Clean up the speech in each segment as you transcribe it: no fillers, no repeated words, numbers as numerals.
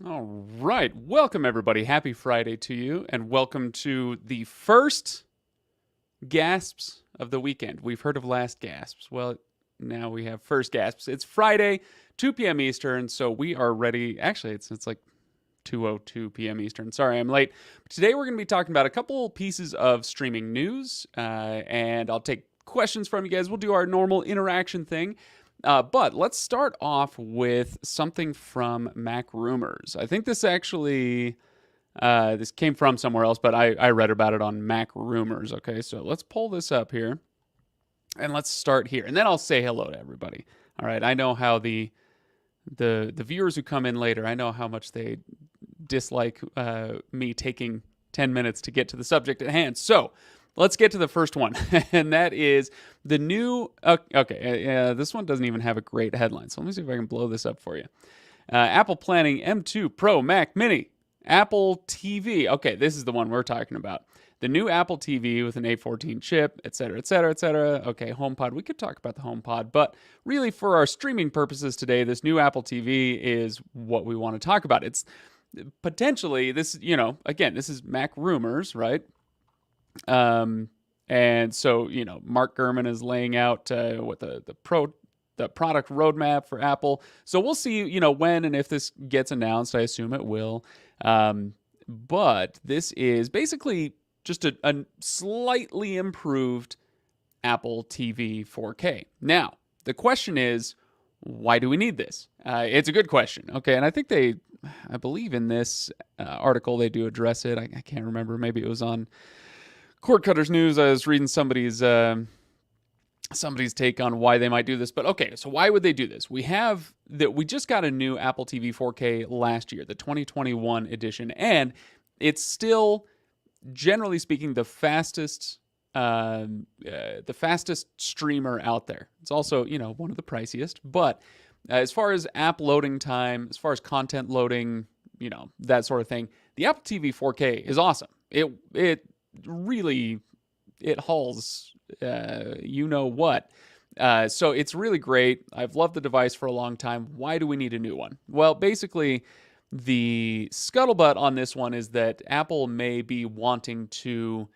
All right. Welcome, everybody. Happy Friday to you, and welcome to the first gasps of the weekend. We've heard of last gasps. Well, now we have first gasps. It's Friday, 2 p.m. Eastern, so we are ready. Actually, it's like 2:02 p.m. Eastern. Sorry, I'm late. Today, we're going to be talking about a couple pieces of streaming news, and I'll take questions from you guys. We'll do our normal interaction thing. But let's start off with something from Mac Rumors. I think this actually this came from somewhere else, but I read about it on Mac Rumors. Okay, so let's pull this up here and let's start here, and then I'll say hello to everybody. All right, I know how the viewers who come in later, I know how much they dislike me taking 10 minutes to get to the subject at hand. So let's get to the first one, and that is the new. Okay, this one doesn't even have a great headline, so let me see if I can blow this up for you. Apple planning M2 Pro Mac Mini, Apple TV. Okay, this is the one we're talking about. The new Apple TV with an A14 chip, et cetera, et cetera, et cetera. Okay, HomePod. We could talk about the HomePod, but really for our streaming purposes today, this new Apple TV is what we want to talk about. It's potentially this, again, this is Mac Rumors, right? And so, Mark Gurman is laying out what the product roadmap for Apple. So we'll see, when and if this gets announced. I assume it will. But this is basically just a slightly improved Apple TV 4K. Now, the question is, why do we need this? It's a good question. Okay, and I think I believe in this article they do address it. I can't remember. Maybe it was on Cord Cutters News. I was reading somebody's take on why they might do this. But okay, so why would they do this? We just got a new Apple TV 4K last year, the 2021 edition, and it's still, generally speaking, the fastest streamer out there. It's also, one of the priciest. But as far as app loading time, as far as content loading, that sort of thing, the Apple TV 4K is awesome. It really, it hauls what. So it's really great. I've loved the device for a long time. Why do we need a new one? Well, basically, the scuttlebutt on this one is that Apple may be wanting to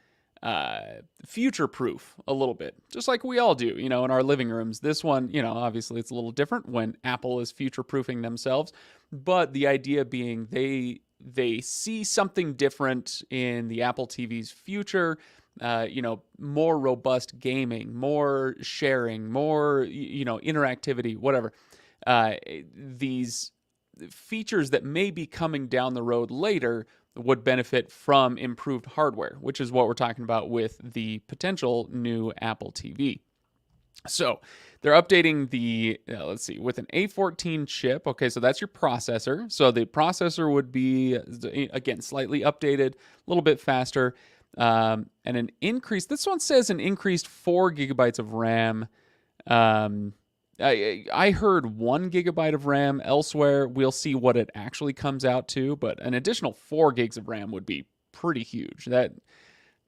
future-proof a little bit, just like we all do, in our living rooms. This one, obviously it's a little different when Apple is future-proofing themselves, but the idea being they see something different in the Apple TV's future. More robust gaming, more sharing, more, interactivity, whatever. These features that may be coming down the road later would benefit from improved hardware, which is what we're talking about with the potential new Apple TV. So they're updating with an A14 chip. Okay, so that's your processor. So the processor would be, again, slightly updated, a little bit faster, and an increase. This one says an increased 4 gigabytes of RAM. I heard 1 gigabyte of RAM elsewhere. We'll see what it actually comes out to, but an additional 4 gigs of RAM would be pretty huge.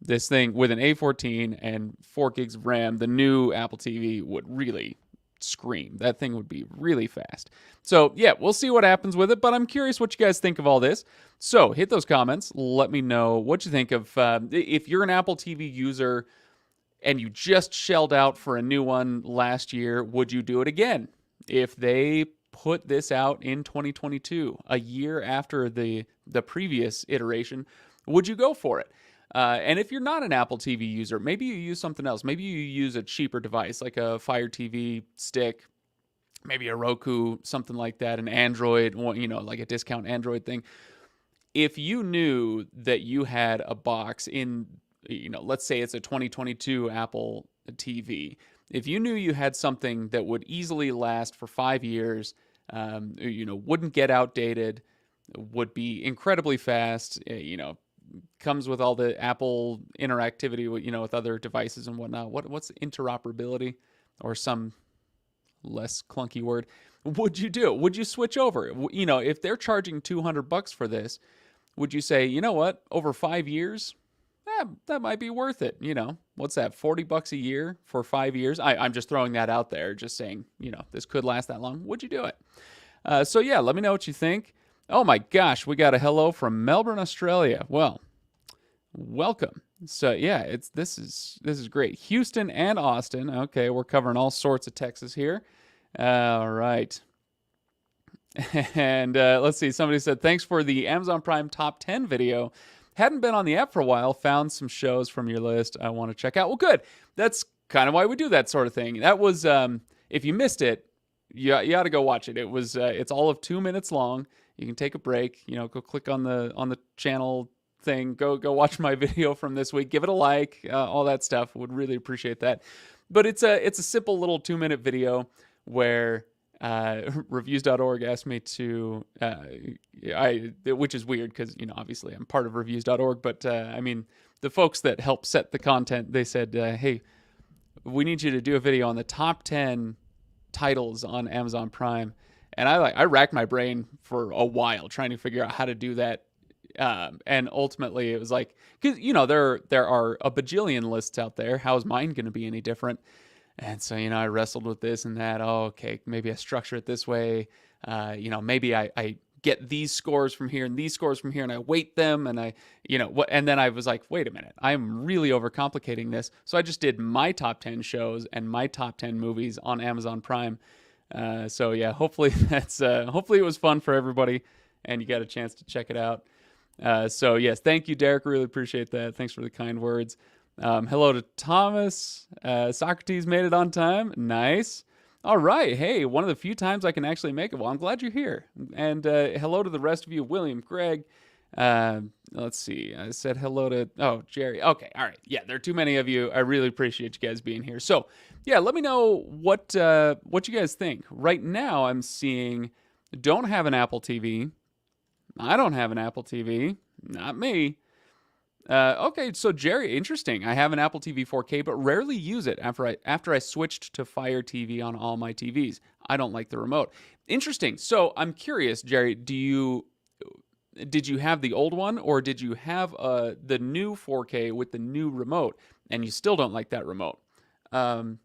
This thing with an A14 and 4 gigs of RAM, the new Apple TV would really scream. That thing would be really fast. So yeah, we'll see what happens with it, but I'm curious what you guys think of all this. So hit those comments. Let me know what you think of, if you're an Apple TV user and you just shelled out for a new one last year, would you do it again? If they put this out in 2022, a year after the previous iteration, would you go for it? And if you're not an Apple TV user, maybe you use something else. Maybe you use a cheaper device like a Fire TV stick, maybe a Roku, something like that, an Android, like a discount Android thing. If you knew that you had a box in, let's say it's a 2022 Apple TV. If you knew you had something that would easily last for 5 years, wouldn't get outdated, would be incredibly fast, comes with all the Apple interactivity, with other devices and whatnot. What's interoperability, or some less clunky word? Would you do it? Would you switch over? If they're charging $200 for this, would you say, you know what, over 5 years, that might be worth it? What's that, $40 a year for 5 years? I'm just throwing that out there, just saying, this could last that long. Would you do it? So yeah, let me know what you think. Oh my gosh, we got a hello from Melbourne, Australia. Well, welcome. So yeah, this is great. Houston and Austin. Okay, we're covering all sorts of Texas here. All right. And let's see. Somebody said, thanks for the Amazon Prime top 10 video. Hadn't been on the app for a while. Found some shows from your list I want to check out. Well, good. That's kind of why we do that sort of thing. That was, if you missed it, you ought to go watch it. It's all of 2 minutes long. You can take a break. Go click on the channel thing. Go watch my video from this week. Give it a like. All that stuff. Would really appreciate that. But it's a simple little 2-minute video where Reviews.org asked me to, which is weird because, obviously I'm part of Reviews.org, but the folks that help set the content, they said, hey, we need you to do a video on the top 10 titles on Amazon Prime. And I racked my brain for a while trying to figure out how to do that. And ultimately it was like, because, there are a bajillion lists out there. How is mine going to be any different? And so, I wrestled with this and that. Oh, okay, maybe I structure it this way. Maybe I get these scores from here and these scores from here and I weight them and and then I was like, wait a minute, I'm really overcomplicating this. So I just did my top 10 shows and my top 10 movies on Amazon Prime. So yeah, hopefully hopefully it was fun for everybody and you got a chance to check it out. So yes, thank you, Derek. Really appreciate that. Thanks for the kind words. Hello to Thomas. Socrates made it on time. Nice. All right. Hey, one of the few times I can actually make it. Well, I'm glad you're here. And hello to the rest of you. William, Greg. Let's see. I said hello to, Jerry. Okay. All right. Yeah, there are too many of you. I really appreciate you guys being here. So, yeah, let me know what you guys think. Right now, I'm seeing don't have an Apple TV. I don't have an Apple TV. Not me. Okay, so Jerry, interesting. I have an Apple TV 4K, but rarely use it after I switched to Fire TV on all my TVs. I don't like the remote. Interesting. So I'm curious, Jerry, did you have the old one or did you have the new 4K with the new remote and you still don't like that remote? Do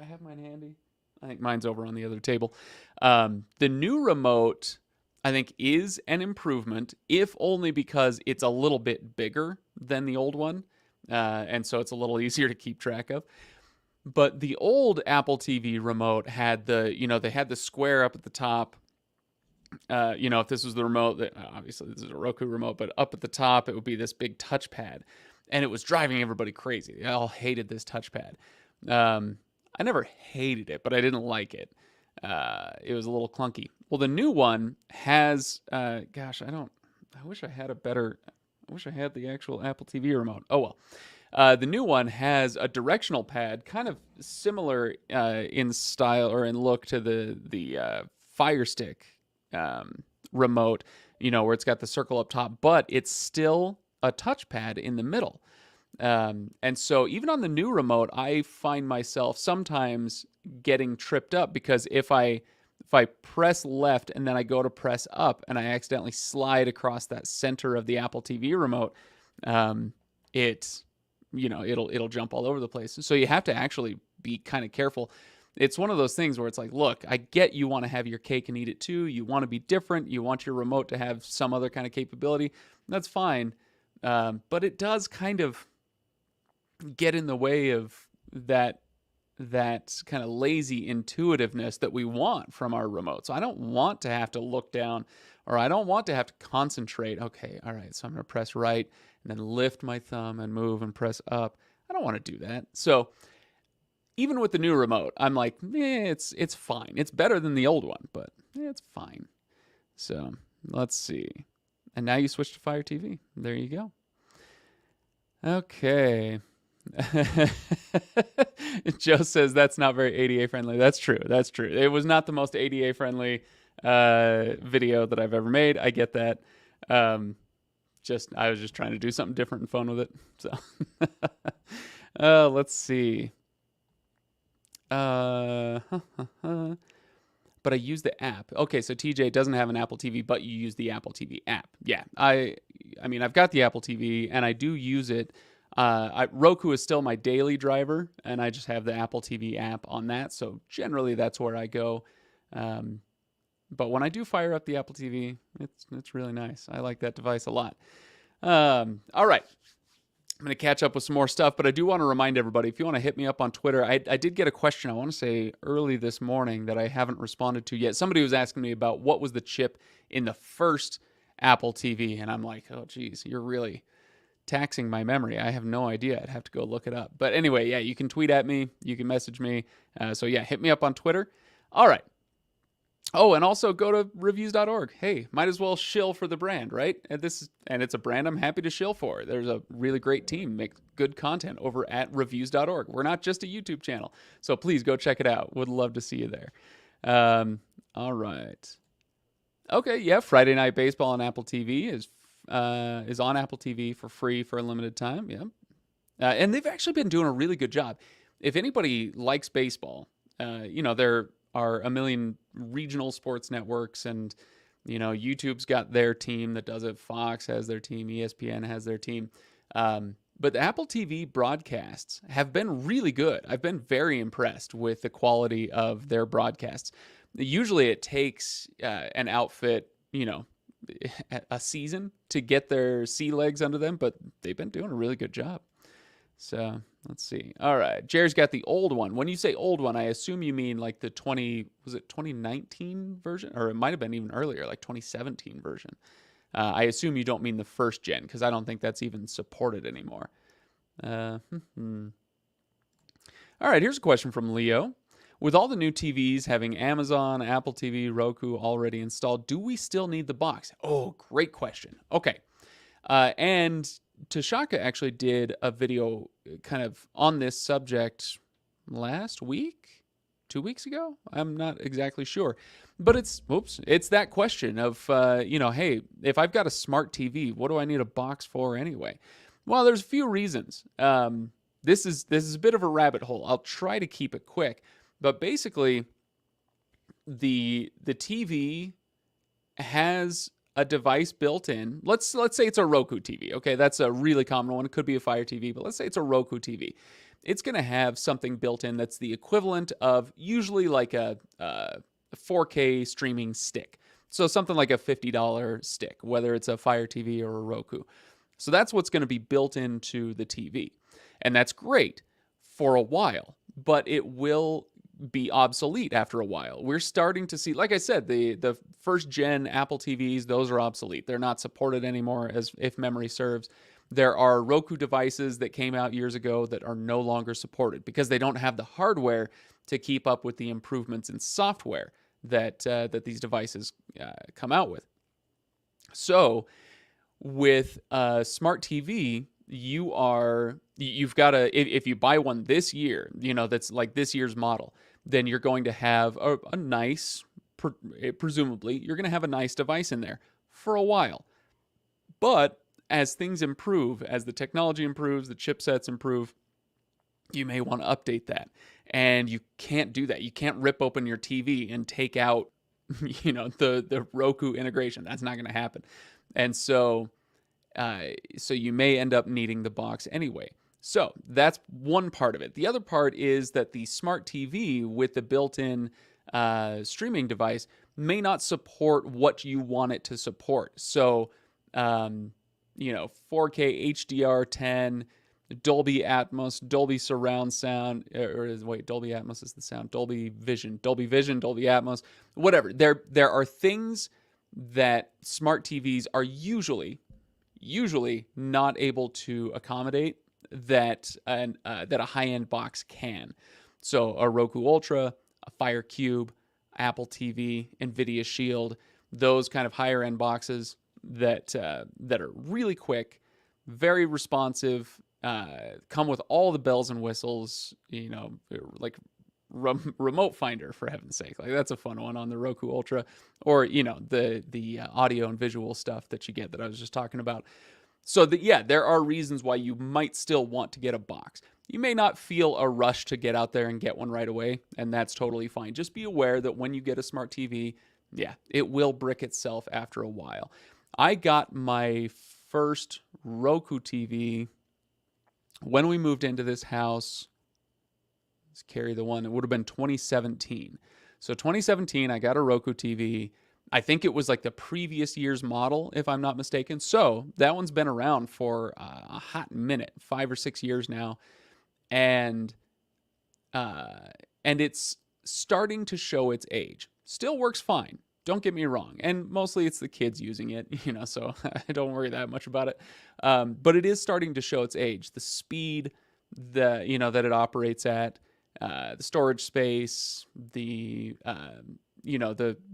I have mine handy? I think mine's over on the other table. The new remote, I think, is an improvement, if only because it's a little bit bigger than the old one, and so it's a little easier to keep track of. But the old Apple TV remote had they had the square up at the top. If this was the remote, obviously this is a Roku remote, but up at the top it would be this big touchpad, and it was driving everybody crazy. They all hated this touchpad. I never hated it, but I didn't like it. It was a little clunky. Well, the new one has, I wish I had the actual Apple TV remote. Oh, well. The new one has a directional pad, kind of similar in style or in look to the Fire Stick remote, where it's got the circle up top, but it's still a touchpad in the middle. And so even on the new remote, I find myself sometimes getting tripped up because if I press left and then I go to press up and I accidentally slide across that center of the Apple TV remote, it'll jump all over the place. So you have to actually be kind of careful. It's one of those things where it's like, look, I get you want to have your cake and eat it too. You want to be different. You want your remote to have some other kind of capability. That's fine. But it does kind of get in the way of that kind of lazy intuitiveness that we want from our remote. So I don't want to have to look down, or I don't want to have to concentrate. Okay, all right, so I'm going to press right and then lift my thumb and move and press up. I don't want to do that. So even with the new remote, I'm like, it's fine. It's better than the old one, but it's fine. So let's see. And now you switch to Fire TV. There you go. Okay. Joe says that's not very ADA friendly. That's true. It was not the most ADA friendly video that I've ever made. I get that. I was just trying to do something different and fun with it. So let's see. But I use the app. Okay, so TJ doesn't have an Apple TV, but you use the Apple TV app. Yeah, I mean, I've got the Apple TV, and I do use it. Roku is still my daily driver, and I just have the Apple TV app on that. So generally, that's where I go. But when I do fire up the Apple TV, it's really nice. I like that device a lot. All right. I'm going to catch up with some more stuff, but I do want to remind everybody, if you want to hit me up on Twitter, I did get a question, I want to say early this morning, that I haven't responded to yet. Somebody was asking me about what was the chip in the first Apple TV, and I'm like, oh, geez, you're really taxing my memory. I have no idea. I'd have to go look it up. But anyway, yeah, you can tweet at me. You can message me. So yeah, hit me up on Twitter. All right. Oh, and also go to Reviews.org. Hey, might as well shill for the brand, right? And it's a brand I'm happy to shill for. There's a really great team, make good content over at Reviews.org. We're not just a YouTube channel, so please go check it out. Would love to see you there. All right. Okay, yeah, Friday Night Baseball on Apple TV is on Apple TV for free for a limited time. Yeah, and they've actually been doing a really good job. If anybody likes baseball, there are a million regional sports networks, and YouTube's got their team that does it. Fox has their team. ESPN has their team. But the Apple TV broadcasts have been really good. I've been very impressed with the quality of their broadcasts. Usually it takes an outfit, a season to get their sea legs under them, but they've been doing a really good job. So let's see. All right. Jerry's got the old one. When you say old one, I assume you mean like the 2019 version? Or it might have been even earlier, like 2017 version. I assume you don't mean the first gen, because I don't think that's even supported anymore. All right. Here's a question from Leo. With all the new TVs having Amazon, Apple TV, Roku already installed, do we still need the box? Oh, great question. Okay. And Tashaka actually did a video kind of on this subject last week, 2 weeks ago. I'm not exactly sure, but it's that question of, hey, if I've got a smart TV, what do I need a box for anyway? Well, there's a few reasons. This is a bit of a rabbit hole. I'll try to keep it quick, but basically the TV has a device built in. Let's say it's a Roku TV. Okay, that's a really common one. It could be a Fire TV, but let's say it's a Roku TV. It's going to have something built in that's the equivalent of usually like a 4K streaming stick. So something like a $50 stick, whether it's a Fire TV or a Roku. So that's what's going to be built into the TV. And that's great for a while, but it will be obsolete after a while. We're starting to see, like I said, the first gen Apple TVs, those are obsolete. They're not supported anymore, as if memory serves. There are Roku devices that came out years ago that are no longer supported because they don't have the hardware to keep up with the improvements in software that these devices come out with. So with a smart TV, you've got to, if you buy one this year, that's like this year's model, then you're going to have a nice, presumably, you're going to have a nice device in there for a while. But as things improve, as the technology improves, the chipsets improve, you may want to update that. And you can't do that. You can't rip open your TV and take out, the Roku integration. That's not going to happen. And so you may end up needing the box anyway. So that's one part of it. The other part is that the smart TV with the built-in streaming device may not support what you want it to support. So, 4K HDR10, Dolby Atmos, Dolby surround sound, Dolby Atmos is the sound, Dolby Vision, Dolby Atmos, whatever. There are things that smart TVs are usually not able to accommodate that a high-end box can. So a Roku Ultra, a Fire Cube, Apple TV, NVIDIA Shield, those kind of higher-end boxes that are really quick, very responsive, come with all the bells and whistles, like remote finder, for heaven's sake. Like, that's a fun one on the Roku Ultra, or the audio and visual stuff that you get that I was just talking about. So there are reasons why you might still want to get a box. You may not feel a rush to get out there and get one right away, and that's totally fine. Just be aware that when you get a smart TV, it will brick itself after a while. I got my first Roku TV when we moved into this house. Let's carry the one. It would have been 2017. So 2017, I got a Roku TV. I think it was like the previous year's model, if I'm not mistaken. So that one's been around for a hot minute, 5 or 6 years now, and uh, and it's starting to show its age. Still works fine. Don't get me wrong. And mostly it's the kids using it, so I don't worry that much about it. But it is starting to show its age. The speed that it operates at, the storage space, the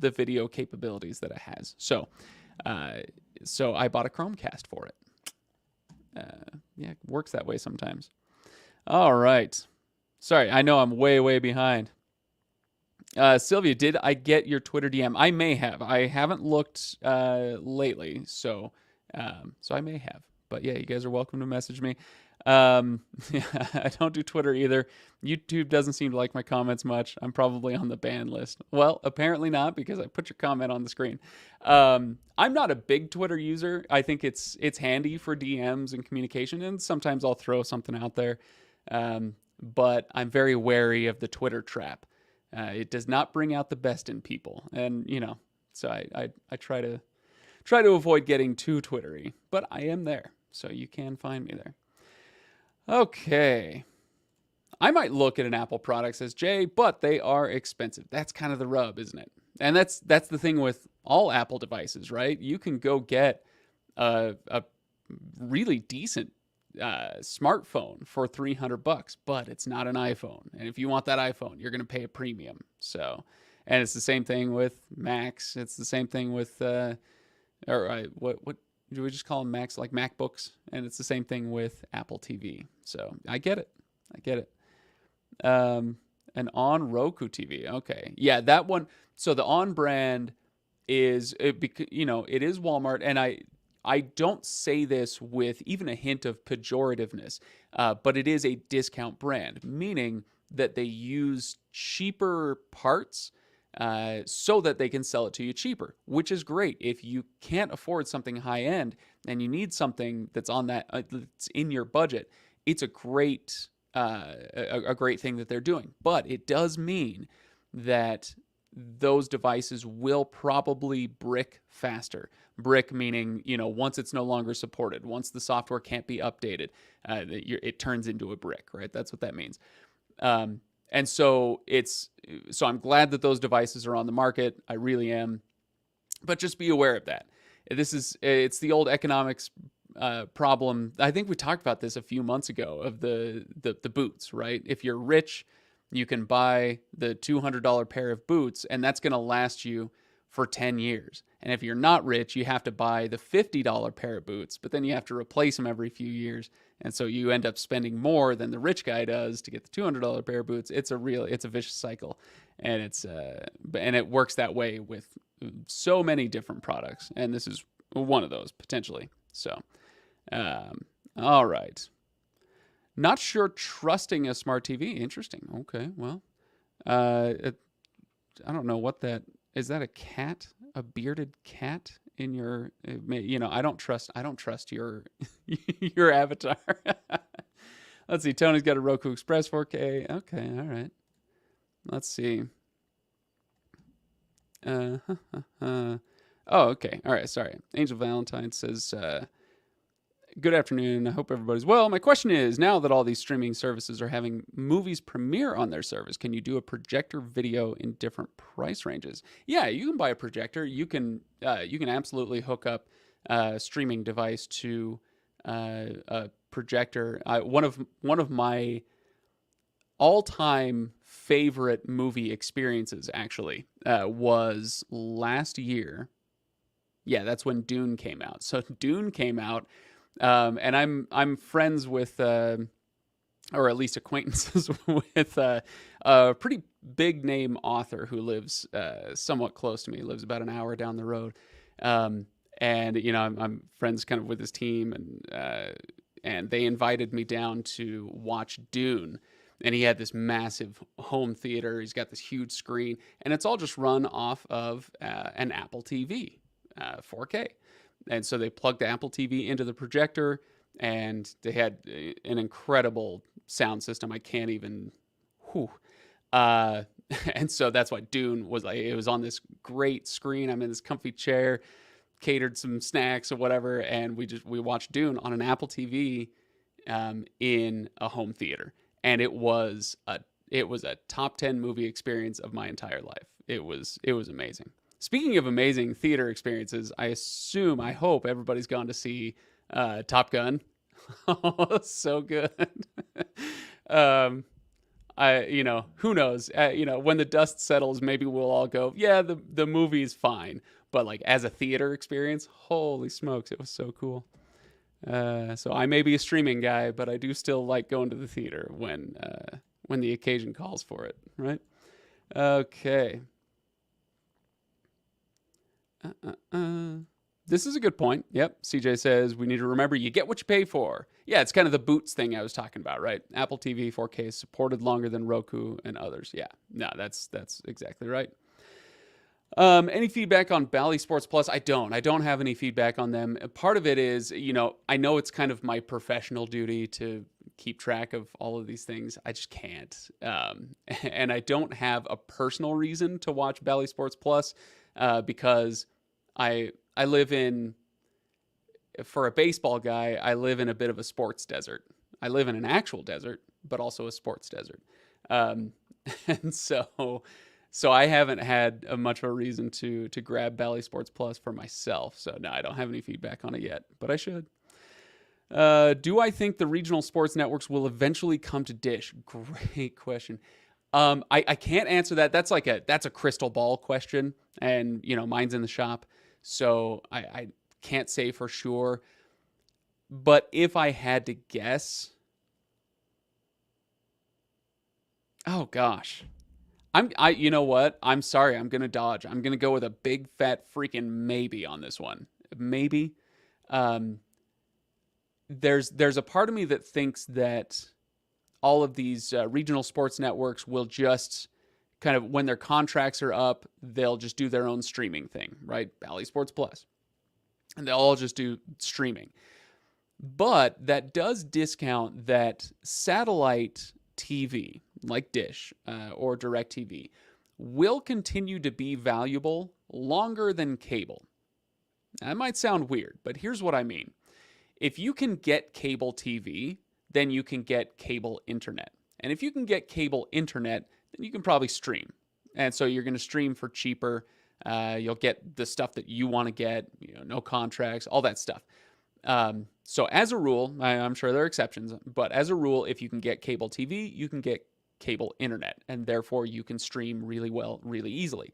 video capabilities that it has. So I bought a Chromecast for it. Yeah, it works that way sometimes. All right. Sorry, I know I'm way, way behind. Sylvia, did I get your Twitter DM? I may have. I haven't looked lately, so I may have. But yeah, you guys are welcome to message me. I don't do Twitter either. YouTube doesn't seem to like my comments much. I'm probably on the ban list. Well, apparently not, because I put your comment on the screen. I'm not a big Twitter user. I think it's handy for DMs and communication, and sometimes I'll throw something out there. But I'm very wary of the Twitter trap. It does not bring out the best in people, and so I try to avoid getting too Twittery. But I am there, so you can find me there. Okay. I might look at an Apple product, says Jay, but they are expensive. That's kind of the rub, isn't it? And that's the thing with all Apple devices, right? You can go get a really decent smartphone for $300, but it's not an iPhone. And if you want that iPhone, you're going to pay a premium. So, and it's the same thing with Macs. It's the same thing with what do we just call them, Macs, like MacBooks? And it's the same thing with Apple TV. So I get it. An On Roku TV. Okay. Yeah, that one. So the On brand is, it is Walmart. And I don't say this with even a hint of pejorativeness, but it is a discount brand, meaning that they use cheaper parts so that they can sell it to you cheaper, which is great. If you can't afford something high end and you need something that's on that's in your budget, it's a great thing that they're doing. But it does mean that those devices will probably brick faster. Brick meaning, once it's no longer supported, once the software can't be updated, it turns into a brick, right? That's what that means. And so I'm glad that those devices are on the market. I really am. But just be aware of that. It's the old economics problem. I think we talked about this a few months ago of the boots, right? If you're rich, you can buy the $200 pair of boots, and that's going to last you for 10 years. And if you're not rich, you have to buy the $50 pair of boots, but then you have to replace them every few years. And so you end up spending more than the rich guy does to get the $200 pair of boots. It's a vicious cycle. And it works that way with so many different products. And this is one of those potentially. So, all right. Not sure trusting a smart TV. Interesting. Okay. Well, I don't know what that is. That a cat, a bearded cat in your, I don't trust your, your avatar. Let's see. Tony's got a Roku Express 4K. Okay. All right. Let's see. Oh, okay. All right. Sorry. Angel Valentine says, good afternoon. I hope everybody's well. My question is, now that all these streaming services are having movies premiere on their service, can you do a projector video in different price ranges? Yeah, you can buy a projector. You can absolutely hook up a streaming device to a projector. One of my all-time favorite movie experiences actually was last year. Yeah, that's when Dune came out. So Dune came out. And I'm friends with, or at least acquaintances with a pretty big name author who lives somewhat close to me. He lives about an hour down the road, and I'm friends kind of with his team, and they invited me down to watch Dune. And he had this massive home theater. He's got this huge screen, and it's all just run off of an Apple TV, 4K. And so they plugged the Apple TV into the projector, and they had an incredible sound system. I can't even, And so that's why Dune was like, it was on this great screen. I'm in this comfy chair, catered some snacks or whatever, and we watched Dune on an Apple TV in a home theater, and it was a top 10 movie experience of my entire life. It was amazing. Speaking of amazing theater experiences, I hope everybody's gone to see Top Gun. Oh, so good. um, who knows? When the dust settles, maybe we'll all go, yeah, the movie's fine. But like as a theater experience, holy smokes, it was so cool. So I may be a streaming guy, but I do still like going to the theater when the occasion calls for it, right? Okay. This is a good point. Yep. CJ says we need to remember you get what you pay for. Yeah, it's kind of the boots thing I was talking about, right? Apple TV 4K is supported longer than Roku and others. Yeah. No, that's exactly right. Any feedback on Bali Sports Plus? I don't have any feedback on them. Part of it is, I know it's kind of my professional duty to keep track of all of these things. I just can't. And I don't have a personal reason to watch Bali Sports Plus because I live in, for a baseball guy, I live in a bit of a sports desert. I live in an actual desert, but also a sports desert. And so I haven't had much of a reason to grab Bally Sports Plus for myself. So no, I don't have any feedback on it yet, but I should. Do I think the regional sports networks will eventually come to Dish? Great question. I can't answer that. That's a crystal ball question, and mine's in the shop, so I can't say for sure. But if I had to guess, oh gosh. You know what? I'm sorry. I'm going to dodge. I'm going to go with a big fat freaking maybe on this one. Maybe. There's a part of me that thinks that all of these regional sports networks will just kind of, when their contracts are up, they'll just do their own streaming thing, right? Bally Sports Plus. And they'll all just do streaming. But that does discount that satellite TV, like Dish or DirecTV, will continue to be valuable longer than cable. That might sound weird, but here's what I mean. If you can get cable TV, then you can get cable internet. And if you can get cable internet, then you can probably stream. And so you're going to stream for cheaper. You'll get the stuff that you want to get, no contracts, all that stuff. So as a rule, I'm sure there are exceptions, but as a rule, if you can get cable TV, you can get cable internet, and therefore you can stream really well, really easily.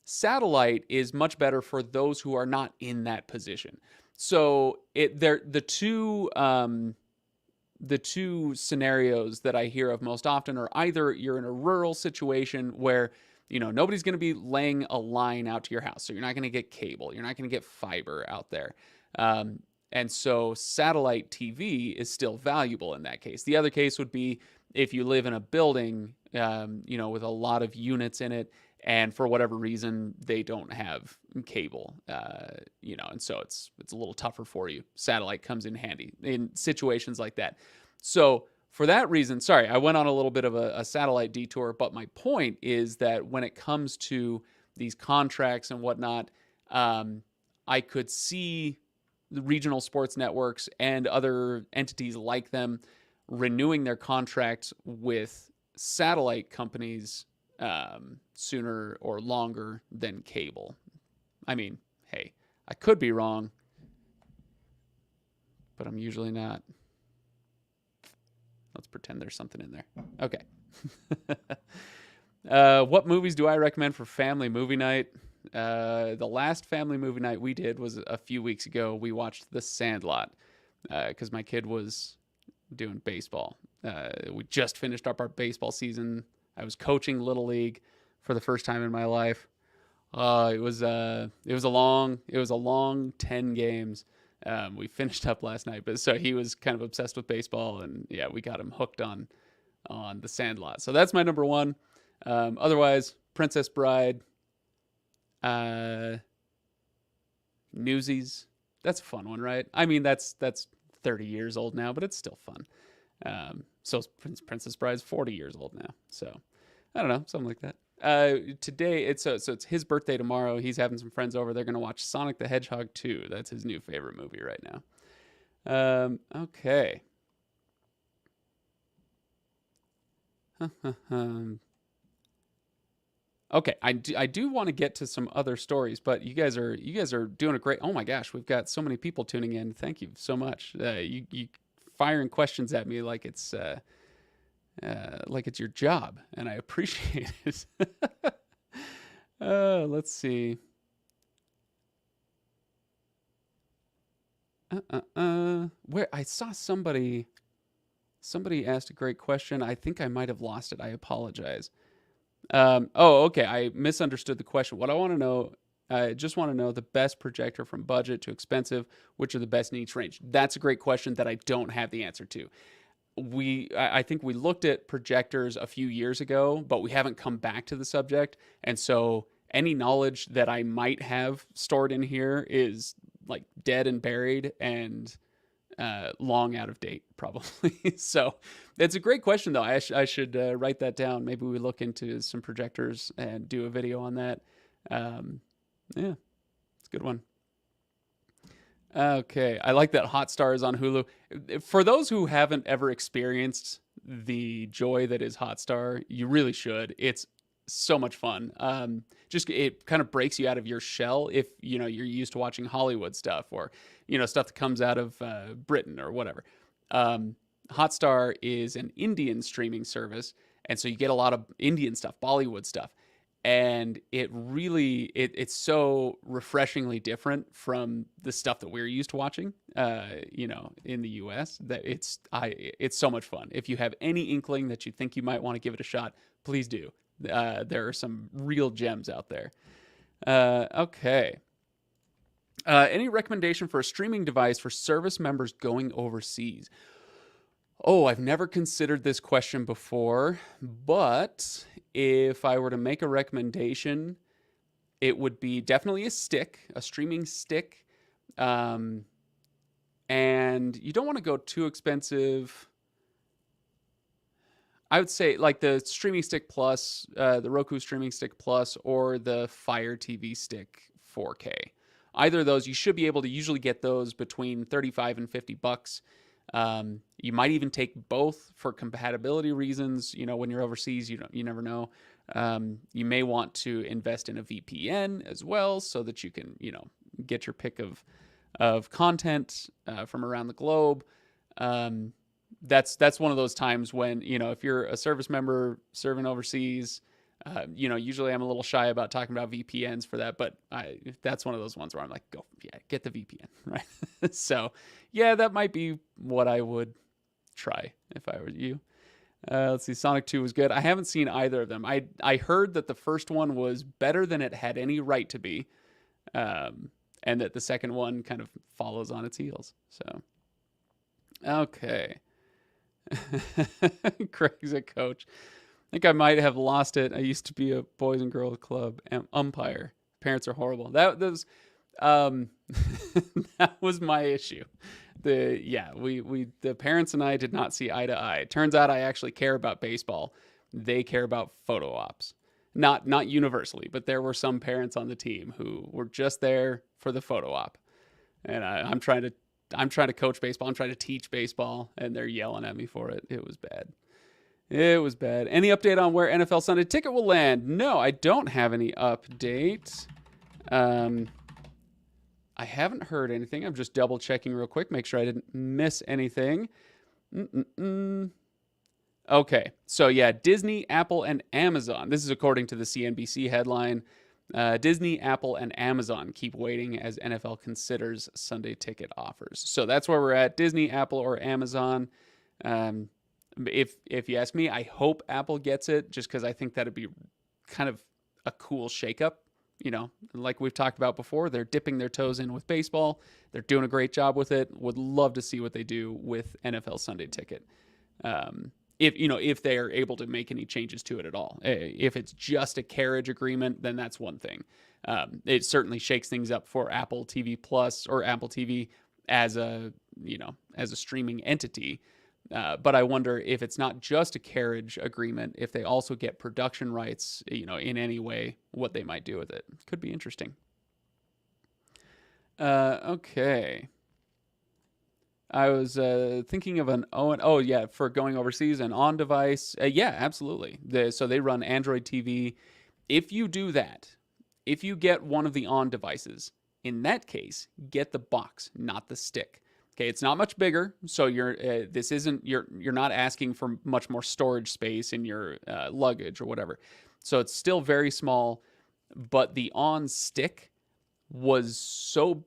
Satellite is much better for those who are not in that position. So the two scenarios that I hear of most often are either you're in a rural situation where nobody's going to be laying a line out to your house, so you're not going to get cable, you're not going to get fiber out there. And so satellite TV is still valuable in that case. The other case would be if you live in a building, with a lot of units in it, and for whatever reason they don't have cable, and so it's a little tougher for you. Satellite comes in handy in situations like that. So for that reason, sorry, I went on a little bit of a satellite detour, but my point is that when it comes to these contracts and whatnot, I could see the regional sports networks and other entities like them renewing their contracts with satellite companies sooner or longer than cable. I mean, hey, I could be wrong, but I'm usually not. Let's pretend there's something in there. Okay. What movies do I recommend for family movie night? The last family movie night we did was a few weeks ago. We watched The Sandlot because my kid was doing baseball. We just finished up our baseball season. I was coaching Little League for the first time in my life. It was a long 10 games. We finished up last night, but so he was kind of obsessed with baseball, and yeah, we got him hooked on The Sandlot. So that's my number one. Otherwise, Princess Bride, Newsies. That's a fun one, right? I mean, that's 30 years old now, but it's still fun. So Princess Bride's 40 years old now. So I don't know, something like that. Today it's his birthday tomorrow. He's having some friends over. They're gonna watch Sonic the Hedgehog 2. That's his new favorite movie right now. Okay. Okay, I do want to get to some other stories, but you guys are doing a great. Oh my gosh, we've got so many people tuning in. Thank you so much. You firing questions at me like it's your job, and I appreciate it. Let's see. Where I saw somebody asked a great question. I think I might have lost it. I apologize. Okay. I misunderstood the question. What I want to know, I just want to know the best projector from budget to expensive, which are the best in each range. That's a great question that I don't have the answer to. I think we looked at projectors a few years ago, but we haven't come back to the subject. And so any knowledge that I might have stored in here is like dead and buried and long out of date, probably. So it's a great question, though. I should write that down. Maybe we look into some projectors and do a video on that. Um, yeah, it's a good one. Okay, I like that Hotstar is on Hulu. For those who haven't ever experienced the joy that is Hotstar, you really should. It's so much fun. Just it kind of breaks you out of your shell if you're used to watching Hollywood stuff or stuff that comes out of Britain or whatever. Um, Hotstar is an Indian streaming service, and so you get a lot of Indian stuff, Bollywood stuff, and it's so refreshingly different from the stuff that we're used to watching in the US that it's so much fun. If you have any inkling that you think you might want to give it a shot, please do. There are some real gems out there. Okay. Any recommendation for a streaming device for service members going overseas? Oh, I've never considered this question before, but if I were to make a recommendation, it would be definitely a stick, a streaming stick. Um, and you don't want to go too expensive. I would say like the Streaming Stick Plus, the Roku Streaming Stick Plus, or the Fire TV Stick 4K. Either of those, you should be able to usually get those between 35 and $50. You might even take both for compatibility reasons. When you're overseas, you never know. You may want to invest in a VPN as well, so that you can get your pick of content from around the globe. That's one of those times when if you're a service member serving overseas, usually I'm a little shy about talking about VPNs for that, but that's one of those ones where I'm like, go, yeah, get the VPN, right? So, yeah, that might be what I would try if I were you. Let's see, Sonic 2 was good. I haven't seen either of them. I heard that the first one was better than it had any right to be, and that the second one kind of follows on its heels. So, okay. Craig's a coach. I think I might have lost it. I used to be a boys and girls club umpire. Parents are horrible. That was that was my issue. The parents and I did not see eye to eye. It turns out I actually care about baseball. They care about photo ops. Not universally, but there were some parents on the team who were just there for the photo op. And I'm trying to coach baseball. I'm trying to teach baseball, and they're yelling at me for it. It was bad. It was bad. Any update on where NFL Sunday Ticket will land? No, I don't have any update. I haven't heard anything. I'm just double checking real quick, make sure I didn't miss anything. Okay, so yeah, Disney, Apple, and Amazon. This is according to the CNBC headline. Disney, Apple, and Amazon keep waiting as NFL considers Sunday ticket offers. So that's where we're at. Disney, Apple, or Amazon. If you ask me, I hope Apple gets it, just because I think that'd be kind of a cool shakeup. Like we've talked about before, they're dipping their toes in with baseball. They're doing a great job with it. Would love to see what they do with NFL Sunday Ticket. If they are able to make any changes to it at all. If it's just a carriage agreement, then that's one thing. It certainly shakes things up for Apple TV Plus or Apple TV as a streaming entity. But I wonder if it's not just a carriage agreement, if they also get production rights, in any way, what they might do with it. Could be interesting. Okay. I was thinking of for going overseas, an on device. Yeah, absolutely. So they run Android TV. If you do that, if you get one of the on devices, in that case, get the box, not the stick. Okay, it's not much bigger, so you're not asking for much more storage space in your luggage or whatever. So it's still very small, but the on stick was so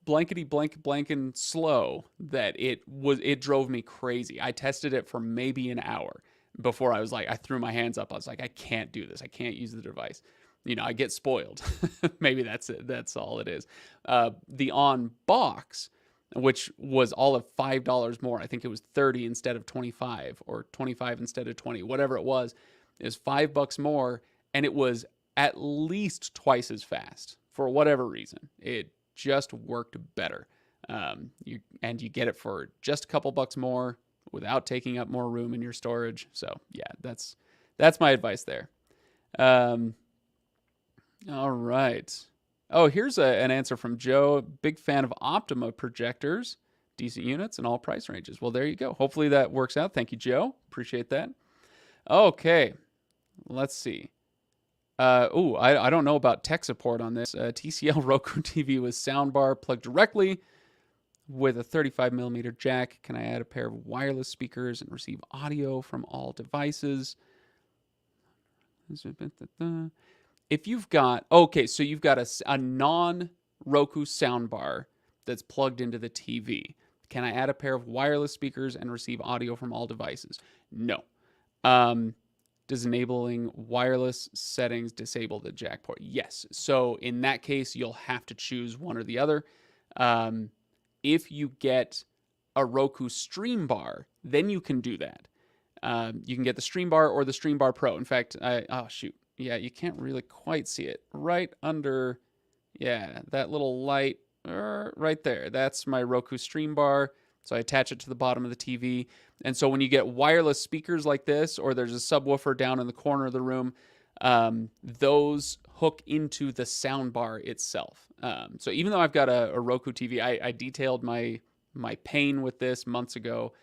blankety blank and slow that it drove me crazy. I tested it for maybe an hour before I threw my hands up. I was like, I can't do this. I can't use the device. I get spoiled. Maybe that's it. That's all it is. The on box, which was all of $5 more. I think it was 30 instead of 25, or 25 instead of 20, whatever it was. Is $5 more, and it was at least twice as fast for whatever reason. It just worked better. You get it for just a couple bucks more without taking up more room in your storage. So yeah, that's my advice there. All right. Oh, here's an answer from Joe. Big fan of Optima projectors, decent units in all price ranges. Well, there you go. Hopefully that works out. Thank you, Joe. Appreciate that. Okay, let's see. I don't know about tech support on this. TCL Roku TV with soundbar plugged directly with a 35 millimeter jack. Can I add a pair of wireless speakers and receive audio from all devices? If you've got, so you've got a non-Roku soundbar that's plugged into the TV. Can I add a pair of wireless speakers and receive audio from all devices? No. Does enabling wireless settings disable the jack port? Yes. So in that case, you'll have to choose one or the other. If you get a Roku Stream Bar, then you can do that. You can get the Stream Bar or the Stream Bar Pro. In fact, yeah, you can't really quite see it. Right under, that little light right there. That's my Roku Stream Bar. So I attach it to the bottom of the TV. And so when you get wireless speakers like this, or there's a subwoofer down in the corner of the room, those hook into the sound bar itself. So even though I've got a Roku TV, I detailed my pain with this months ago.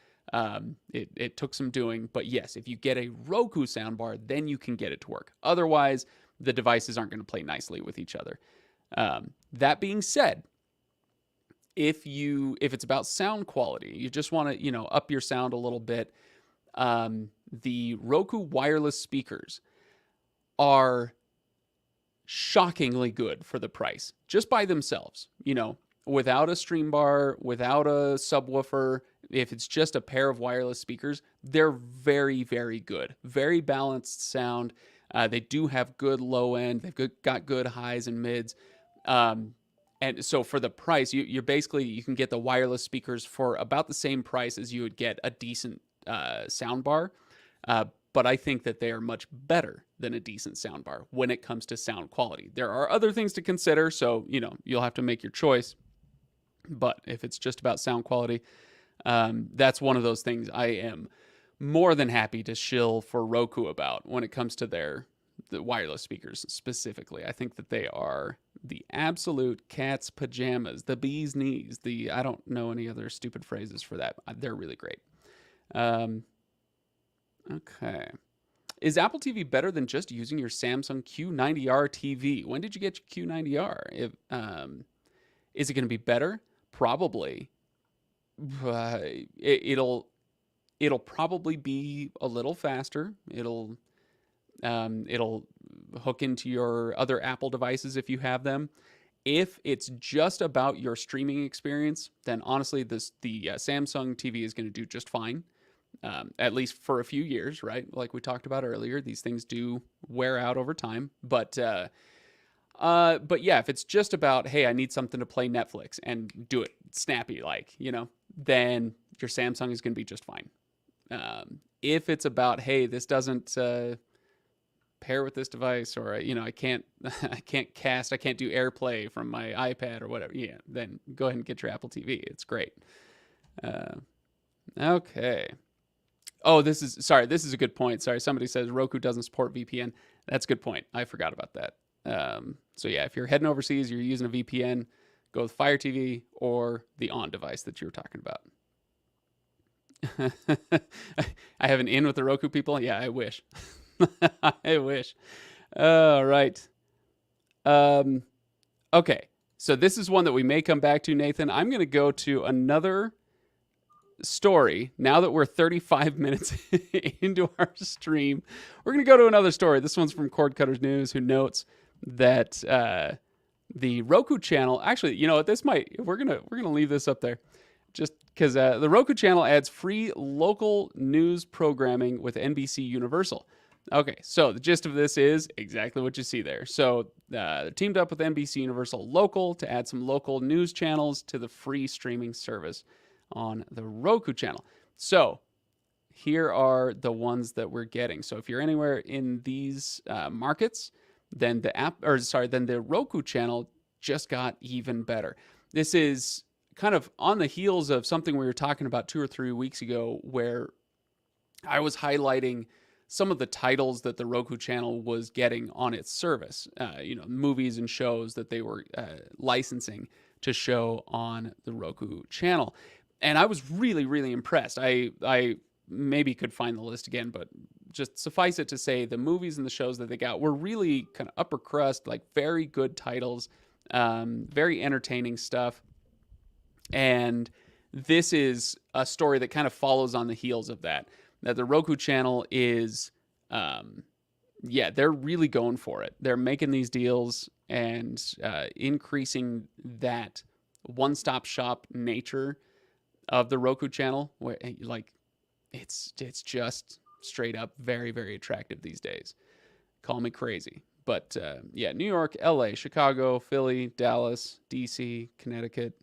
It took some doing, but yes, if you get a Roku soundbar, then you can get it to work. Otherwise, the devices aren't going to play nicely with each other. That being said, if it's about sound quality, you just want to, up your sound a little bit, the Roku wireless speakers are shockingly good for the price, just by themselves, without a stream bar, without a subwoofer. If it's just a pair of wireless speakers, they're very, very good. Very balanced sound. They do have good low end. They've got good highs and mids. And so for the price, you can get the wireless speakers for about the same price as you would get a decent sound bar. But I think that they are much better than a decent sound bar when it comes to sound quality. There are other things to consider, so you'll have to make your choice. But if it's just about sound quality, that's one of those things I am more than happy to shill for Roku about when it comes to the wireless speakers specifically. I think that they are the absolute cat's pajamas, the bee's knees. I don't know any other stupid phrases for that. They're really great. Okay. Is Apple TV better than just using your Samsung Q90R TV? When did you get your Q90R? Is it going to be better? Probably. It'll probably be a little faster. It'll hook into your other Apple devices if you have them. If it's just about your streaming experience, then honestly, the Samsung TV is going to do just fine, at least for a few years, right? Like we talked about earlier, these things do wear out over time. But yeah, if it's just about, hey, I need something to play Netflix and do it snappy, then your Samsung is going to be just fine. If it's about, hey, this doesn't pair with this device, or I can't cast, I can't do AirPlay from my iPad or whatever, then go ahead and get your Apple TV. It's great. Uh, okay. Oh, this is a good point. Sorry, somebody says Roku doesn't support VPN. That's a good point. I forgot about that. So yeah, if you're heading overseas, you're using a VPN, go with Fire TV or the On device that you were talking about. I have an in with the Roku people. Yeah, I wish. I wish. All right. Okay. So this is one that we may come back to, Nathan. I'm going to go to another story. Now that we're 35 minutes into our stream, we're going to go to another story. This one's from Cord Cutters News, who notes that the Roku channel, actually, you know what, this might, we're gonna leave this up there just because the Roku channel adds free local news programming with NBC Universal. Okay, so the gist of this is exactly what you see there. So they're teamed up with NBC Universal Local to add some local news channels to the free streaming service on the Roku channel. So here are the ones that we're getting. So if you're anywhere in these markets, then the Roku channel just got even better. This is kind of on the heels of something we were talking about 2 or 3 weeks ago, where I was highlighting some of the titles that the Roku channel was getting on its service, movies and shows that they were licensing to show on the Roku channel. And I was really, really impressed. I maybe could find the list again, but just suffice it to say the movies and the shows that they got were really kind of upper crust, like very good titles, very entertaining stuff. And this is a story that kind of follows on the heels of that the Roku channel is, they're really going for it. They're making these deals and increasing that one-stop shop nature of the Roku channel, where like it's just straight up very, very attractive these days. Call me crazy. But New York, LA, Chicago, Philly, Dallas, DC, Connecticut,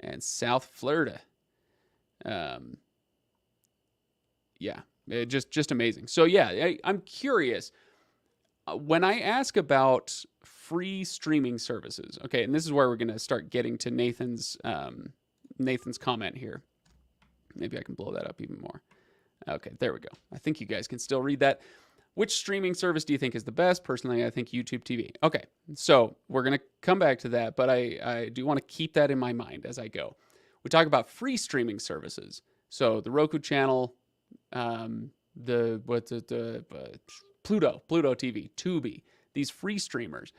and South Florida. Just amazing. So I'm curious. When I ask about free streaming services, okay, and this is where we're going to start getting to Nathan's comment here. Maybe I can blow that up even more. Okay, there we go. I think you guys can still read that. Which streaming service do you think is the best? Personally, I think YouTube TV. Okay, so we're going to come back to that, but I do want to keep that in my mind as I go. We talk about free streaming services. So the Roku channel, Pluto TV, Tubi, these free streamers.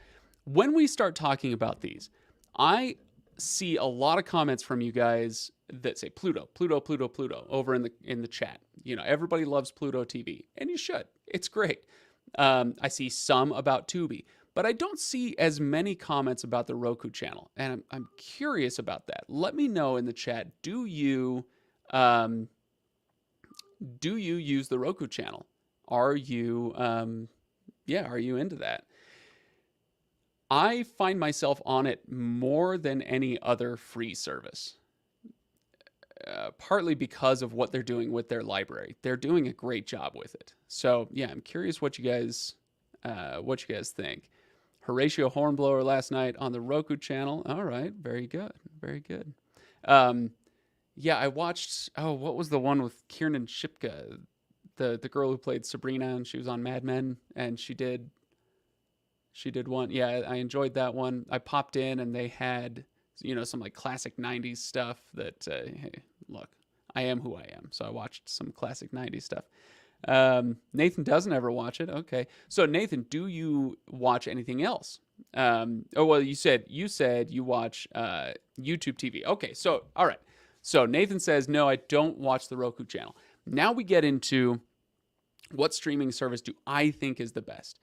When we start talking about these, I see a lot of comments from you guys that say Pluto over in the chat. You know, everybody loves Pluto TV, and you should. It's great. I see some about Tubi, but I don't see as many comments about the Roku channel, and I'm curious about that. Let me know in the chat. Do you use the Roku channel? Are you into that? I find myself on it more than any other free service, partly because of what they're doing with their library. They're doing a great job with it. So I'm curious what you guys think. Horatio Hornblower last night on the Roku channel. All right, very good, very good. I watched. Oh, what was the one with Kiernan Shipka, the girl who played Sabrina, and she was on Mad Men, and she did one. Yeah, I enjoyed that one. I popped in and they had, some like classic 90s stuff that, hey, look, I am who I am. So I watched some classic 90s stuff. Nathan doesn't ever watch it. Okay. So Nathan, do you watch anything else? You said you watch YouTube TV. Okay. So, all right. So Nathan says, no, I don't watch the Roku channel. Now we get into what streaming service do I think is the best?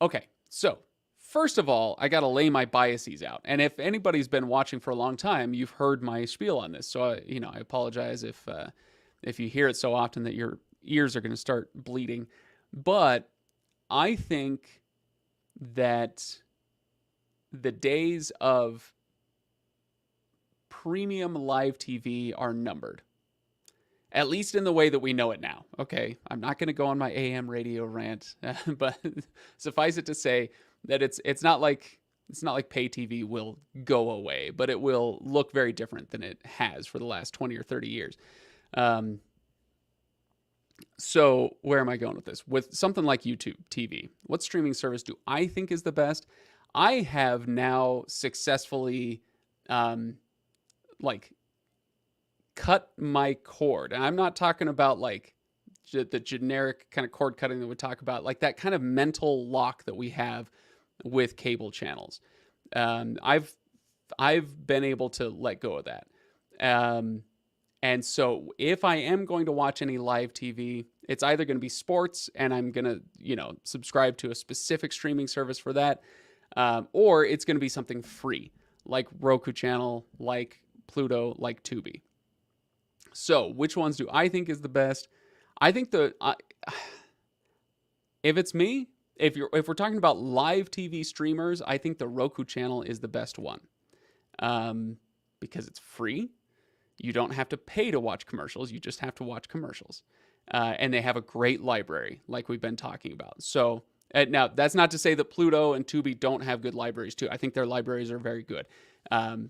Okay. So first of all, I got to lay my biases out. And if anybody's been watching for a long time, you've heard my spiel on this. So, I apologize if you hear it so often that your ears are going to start bleeding. But I think that the days of premium live TV are numbered. At least in the way that we know it now. Okay, I'm not going to go on my AM radio rant, but suffice it to say that it's not like it's not like pay TV will go away, but it will look very different than it has for the last 20 or 30 years. So where am I going with this? With something like YouTube TV, what streaming service do I think is the best? I have now successfully like cut my cord. And I'm not talking about like the generic kind of cord cutting that we talk about, like that kind of mental lock that we have with cable channels. I've been able to let go of that. And so if I am going to watch any live TV, it's either going to be sports and I'm going to, subscribe to a specific streaming service for that. Or it's going to be something free like Roku channel, like Pluto, like Tubi. So which ones do I think is the best? I think if it's me, if we're talking about live TV streamers, I think the Roku channel is the best one. Because it's free. You don't have to pay to watch commercials. You just have to watch commercials. And they have a great library, like we've been talking about. So now, that's not to say that Pluto and Tubi don't have good libraries, too. I think their libraries are very good.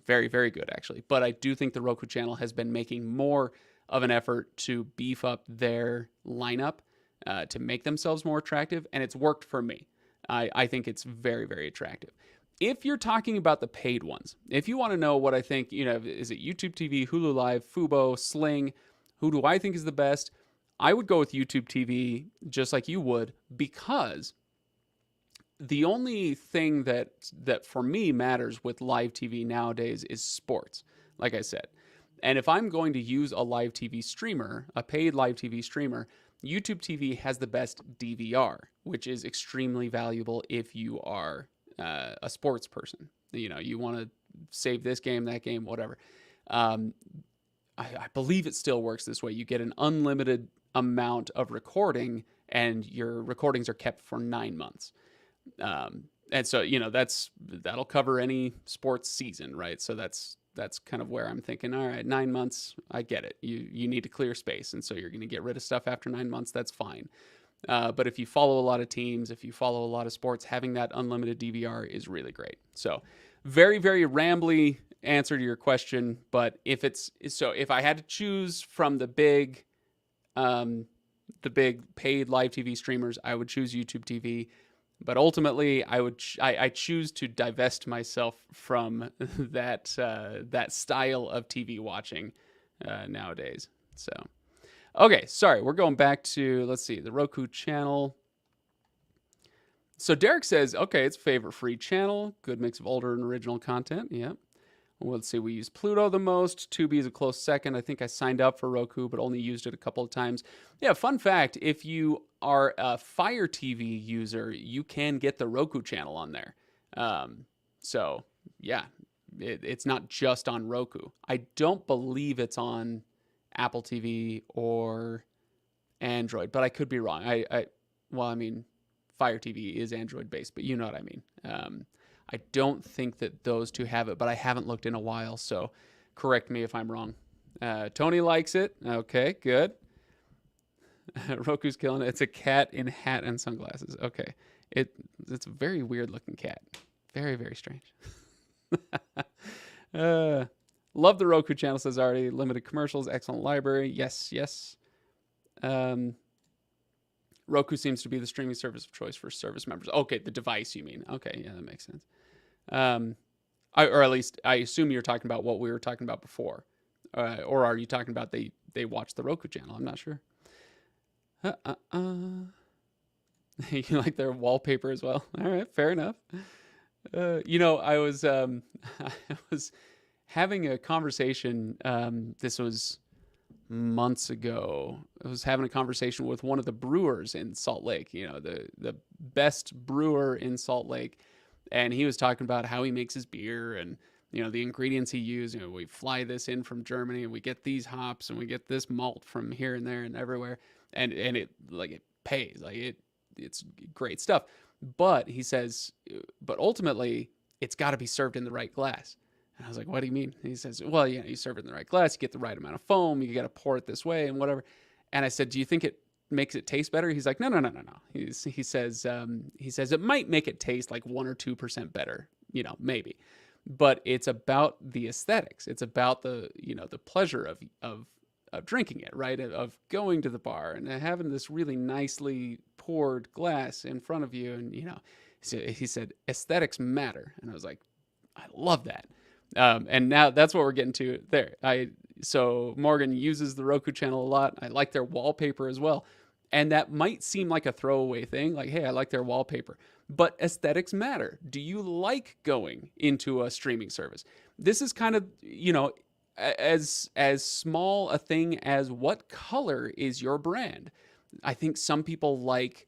Very, very good, actually. But I do think the Roku channel has been making more of an effort to beef up their lineup to make themselves more attractive. And it's worked for me. I think it's very, very attractive. If you're talking about the paid ones, if you want to know what I think, is it YouTube TV, Hulu Live, Fubo, Sling, who do I think is the best? I would go with YouTube TV just like you would, because the only thing that for me matters with live TV nowadays is sports, like I said. And if I'm going to use a live TV streamer, a paid live TV streamer, YouTube TV has the best DVR, which is extremely valuable if you are a sports person. You want to save this game, that game, whatever. I believe it still works this way. You get an unlimited amount of recording, and your recordings are kept for 9 months. And so, that'll cover any sports season, right? So that's kind of where I'm thinking, all right, 9 months, I get it. You need to clear space. And so you're going to get rid of stuff after 9 months. That's fine. But if you follow a lot of teams, if you follow a lot of sports, having that unlimited DVR is really great. So very, very rambly answer to your question. But if I had to choose from the big paid live TV streamers, I would choose YouTube TV. But ultimately, I choose to divest myself from that style of TV watching nowadays. So, okay, sorry, we're going back to, let's see, the Roku channel. So Derek says, okay, it's favorite free channel, good mix of older and original content. Yep. Well, let's see, we use Pluto the most. Tubi is a close second. I think I signed up for Roku, but only used it a couple of times. Yeah, fun fact, if you are a Fire TV user, you can get the Roku channel on there. So, yeah, it's not just on Roku. I don't believe it's on Apple TV or Android, but I could be wrong. Fire TV is Android-based, but you know what I mean. I don't think that those two have it, but I haven't looked in a while, so correct me if I'm wrong. Tony likes it. Okay, good. Roku's killing it. It's a cat in hat and sunglasses. Okay. It's a very weird looking cat. Very, very strange. Love the Roku channel, says Artie. Limited commercials, excellent library. Yes. Roku seems to be the streaming service of choice for service members. Okay, the device you mean. Okay, yeah, that makes sense. Or at least I assume you're talking about what we were talking about before. Or are you talking about they watch the Roku channel? I'm not sure. You like their wallpaper as well? All right, fair enough. I was having a conversation. This was months ago. I was having a conversation with one of the brewers in Salt Lake. The best brewer in Salt Lake, and he was talking about how he makes his beer and the ingredients he uses. We fly this in from Germany, and we get these hops, and we get this malt from here and there and everywhere, and it pays. It's great stuff. But he says, but ultimately, it's got to be served in the right glass. And I was like, what do you mean? And he says, well, you serve it in the right glass, you get the right amount of foam, you got to pour it this way and whatever. And I said, do you think it makes it taste better? He's like, no. He says it might make it taste like 1 or 2% better, maybe. But it's about the aesthetics. It's about the pleasure of drinking it, right? Of going to the bar and having this really nicely poured glass in front of you. And, he said, aesthetics matter. And I was like, I love that. And now that's what we're getting to there. So Morgan uses the Roku channel a lot. I like their wallpaper as well. And that might seem like a throwaway thing, like, hey, I like their wallpaper. But aesthetics matter. Do you like going into a streaming service? This is kind of, as small a thing as what color is your brand. I think some people like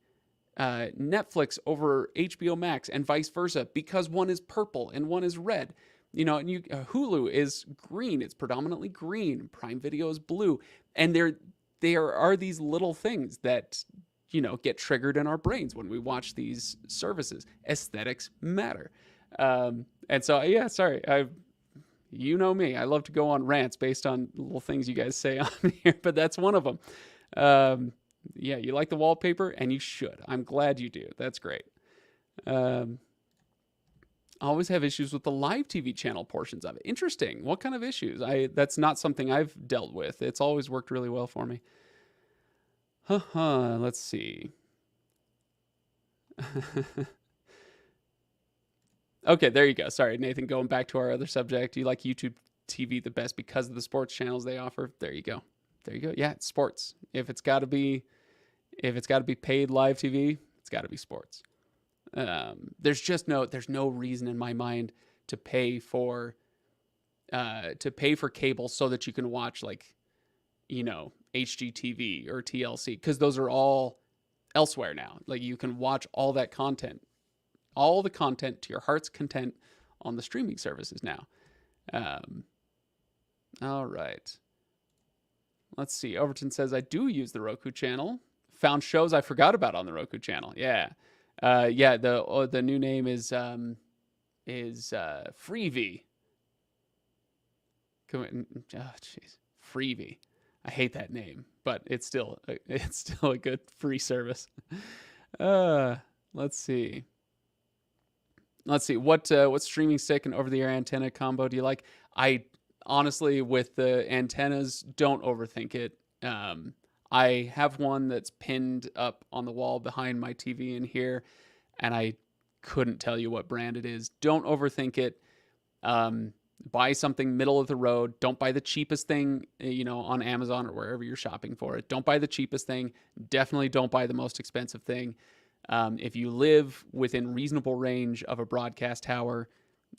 Netflix over HBO Max and vice versa because one is purple and one is red. And Hulu is green. It's predominantly green. Prime Video is blue. And there are these little things that, get triggered in our brains when we watch these services. Aesthetics matter. And so, yeah, sorry. You know me. I love to go on rants based on little things you guys say on here, but that's one of them. Yeah, you like the wallpaper, and you should. I'm glad you do. That's great. Always have issues with the live TV channel portions of it. Interesting. What kind of issues? That's not something I've dealt with. It's always worked really well for me. Let's see. Okay, there you go. Sorry, Nathan, going back to our other subject. You like YouTube TV the best because of the sports channels they offer. There you go. Yeah, it's sports. If it's got to be paid live TV, it's got to be sports. There's no reason in my mind to pay for cable so that you can watch HGTV or TLC, because those are all elsewhere now. Like, you can watch all the content to your heart's content on the streaming services now. All right. Let's see. Overton says, I do use the Roku channel. Found shows I forgot about on the Roku channel. Yeah. The new name is Freevee. Oh, jeez. Freevee. I hate that name, but it's still a good free service. Let's see. What streaming stick and over-the-air antenna combo do you like? I honestly, with the antennas, don't overthink it. I have one that's pinned up on the wall behind my TV in here, and I couldn't tell you what brand it is. Don't overthink it. Buy something middle of the road. Don't buy the cheapest thing, on Amazon or wherever you're shopping for it. Don't buy the cheapest thing. Definitely don't buy the most expensive thing. If you live within reasonable range of a broadcast tower,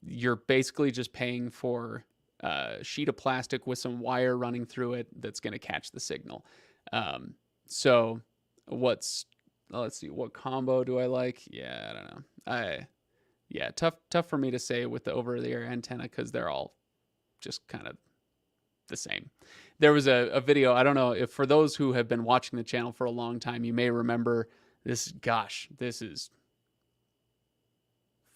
you're basically just paying for a sheet of plastic with some wire running through it that's going to catch the signal. So let's see, what combo do I like? Yeah, I don't know. Tough for me to say with the over-the-air antenna, because they're all just kind of the same. There was a video, I don't know if for those who have been watching the channel for a long time, you may remember this. Gosh, this is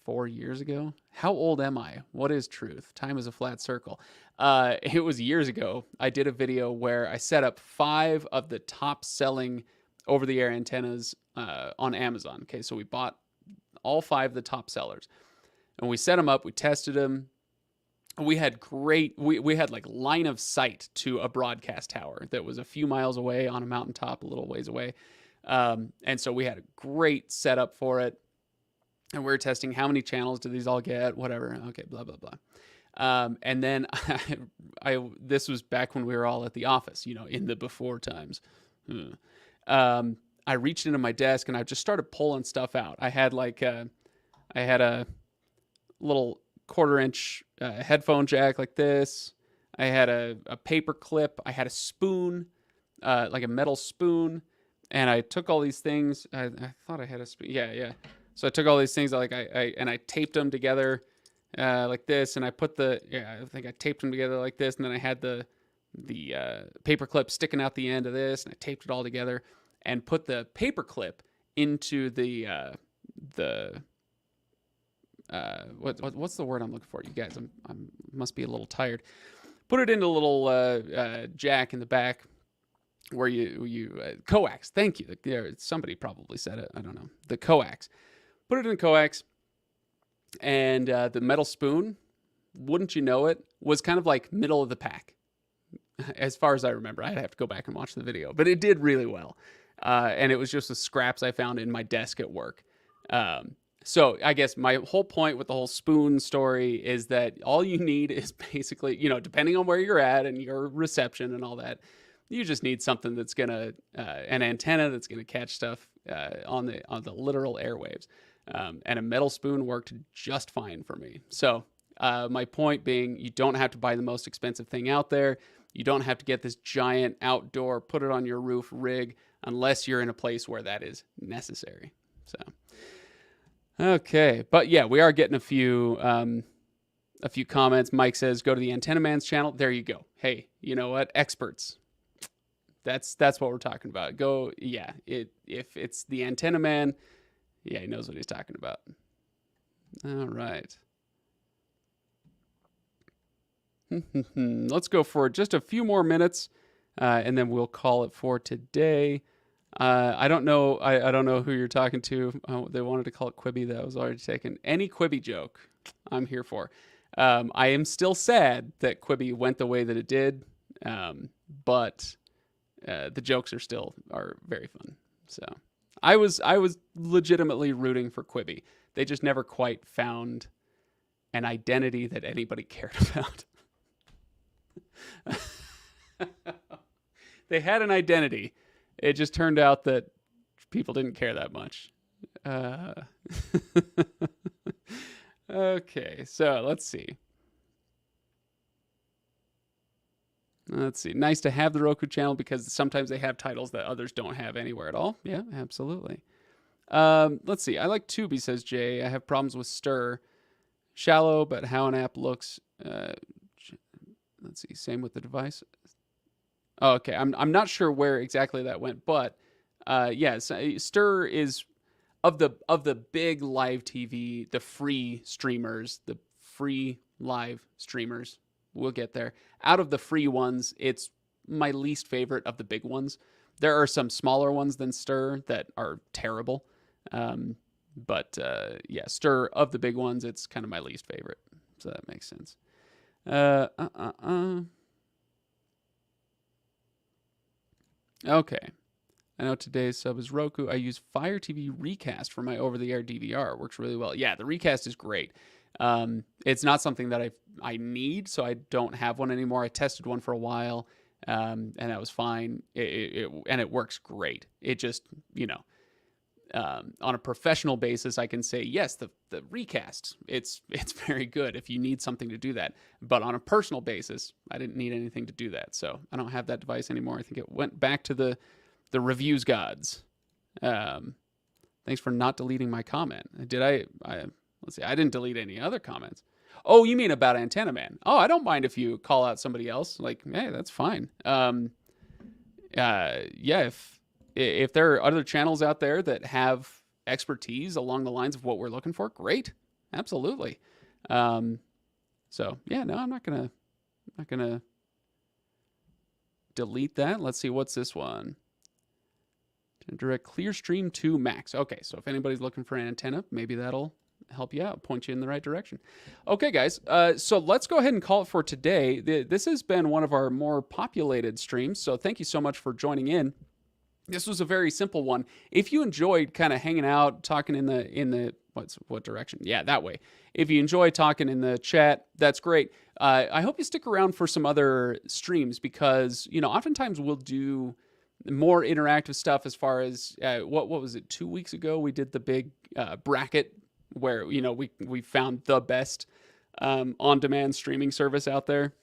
4 years ago. How old am I? What is truth? Time is a flat circle. It was years ago. I did a video where I set up 5 of the top selling over-the-air antennas on Amazon. Okay, so we bought all 5 of the top sellers, and we set them up. We tested them. We had we had like line of sight to a broadcast tower that was a few miles away on a mountaintop, a little ways away. And so we had a great setup for it. And we were testing how many channels do these all get, whatever. Okay, blah, blah, blah. And then this was back when we were all at the office, in the before times. I reached into my desk and I just started pulling stuff out. I had a little 1/4-inch headphone jack like this. I had a paper clip. I had a spoon, like a metal spoon. And I took all these things. I thought I had a spoon. Yeah. So I took all these things, and I taped them together like this, and I taped them together like this, and then I had the paper clip sticking out the end of this, and I taped it all together, and put the paper clip into what's the word I'm looking for? You guys, I must be a little tired. Put it into a little jack in the back where you coax. Thank you. Somebody probably said it. I don't know. The coax. Put it in coax, And the metal spoon, wouldn't you know it, was kind of like middle of the pack. As far as I remember, I'd have to go back and watch the video, but it did really well. And it was just the scraps I found in my desk at work. So I guess my whole point with the whole spoon story is that all you need is basically, depending on where you're at and your reception and all that, you just need something that's gonna an antenna that's gonna catch stuff on the literal airwaves. And a metal spoon worked just fine for me. So my point being, you don't have to buy the most expensive thing out there. You don't have to get this giant outdoor, put it on your roof rig unless you're in a place where that is necessary. So, okay. But yeah, we are getting a few comments. Mike says, go to the Antenna Man's channel. There you go. Hey, you know what? Experts. That's what we're talking about. Go, yeah. If it's the Antenna Man, yeah, he knows what he's talking about. All right. Let's go for just a few more minutes, and then we'll call it for today. I don't know. I don't know who you're talking to. They wanted to call it Quibi. That was already taken. Any Quibi joke, I'm here for. I am still sad that Quibi went the way that it did, but the jokes are very fun. So I was legitimately rooting for Quibi. They just never quite found an identity that anybody cared about. They had an identity. It just turned out that people didn't care that much. Okay, so let's see. Nice to have the Roku channel because sometimes they have titles that others don't have anywhere at all. Yeah, absolutely. Let's see. I like Tubi, says Jay. I have problems with Stir. Shallow, but how an app looks. Let's see. Same with the device. Oh, okay. I'm not sure where exactly that went, but yes, Stir is of the big live TV, the free streamers, the free live streamers. We'll get there. Out of the free ones, it's my least favorite of the big ones. There are some smaller ones than Stir that are terrible. But yeah, Stir of the big ones, it's kind of my least favorite. So that makes sense. Okay. I know today's sub is Roku. I use Fire TV Recast for my over-the-air DVR. It works really well. Yeah, the Recast is great. It's not something that I need, so I don't have one anymore. I tested one for a while, and that was fine. And it works great. It just, on a professional basis, I can say, yes, the Recast, it's very good if you need something to do that. But on a personal basis, I didn't need anything to do that. So I don't have that device anymore. I think it went back to the reviews gods. Thanks for not deleting my comment. Did I let's see. I didn't delete any other comments. Oh, you mean about Antenna Man? Oh, I don't mind if you call out somebody else. Like, hey, that's fine. Yeah, if there are other channels out there that have expertise along the lines of what we're looking for, great. Absolutely. So yeah, no, I'm not gonna delete that. Let's see, what's this one? Direct Clearstream 2 Max. Okay, so if anybody's looking for an antenna, maybe that'll help you out, point you in the right direction. Okay, guys, so let's go ahead and call it for today. This has been one of our more populated streams, so thank you so much for joining in. This was a very simple one. If you enjoyed kind of hanging out, talking in the what direction? Yeah, that way. If you enjoy talking in the chat, that's great. I hope you stick around for some other streams because, oftentimes we'll do more interactive stuff as far as what was it, 2 weeks ago we did the big bracket where we found the best on-demand streaming service out there.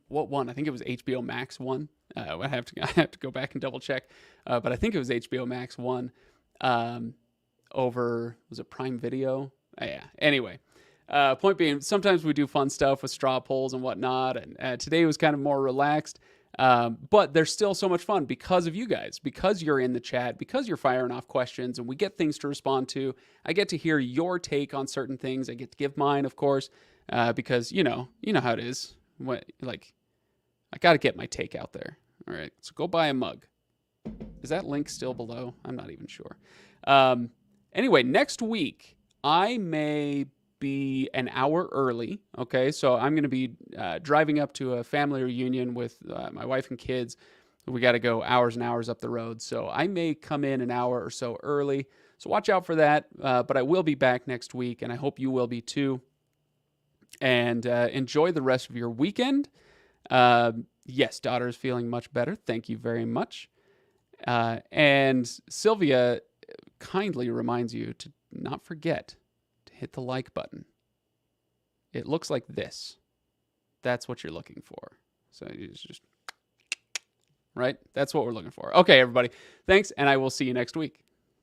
What one? I think it was HBO Max one. I have to go back and double check, but I think it was HBO Max one over, was it Prime Video? Yeah. Anyway, point being, sometimes we do fun stuff with straw polls and whatnot, and today was kind of more relaxed. But there's still so much fun because of you guys, because you're in the chat, because you're firing off questions and we get things to respond to. I get to hear your take on certain things. I get to give mine, of course, because you know how it is. I got to get my take out there. All right. So go buy a mug. Is that link still below? I'm not even sure. Anyway, next week I may be an hour early. Okay, so I'm going to be driving up to a family reunion with my wife and kids. We got to go hours and hours up the road, so I may come in an hour or so early. So watch out for that. But I will be back next week, and I hope you will be too. And enjoy the rest of your weekend. Yes, daughter is feeling much better. Thank you very much. And Sylvia kindly reminds you to not forget to hit the like button. It looks like this. That's what you're looking for. So you just, right? That's what we're looking for. Okay, everybody. Thanks, and I will see you next week.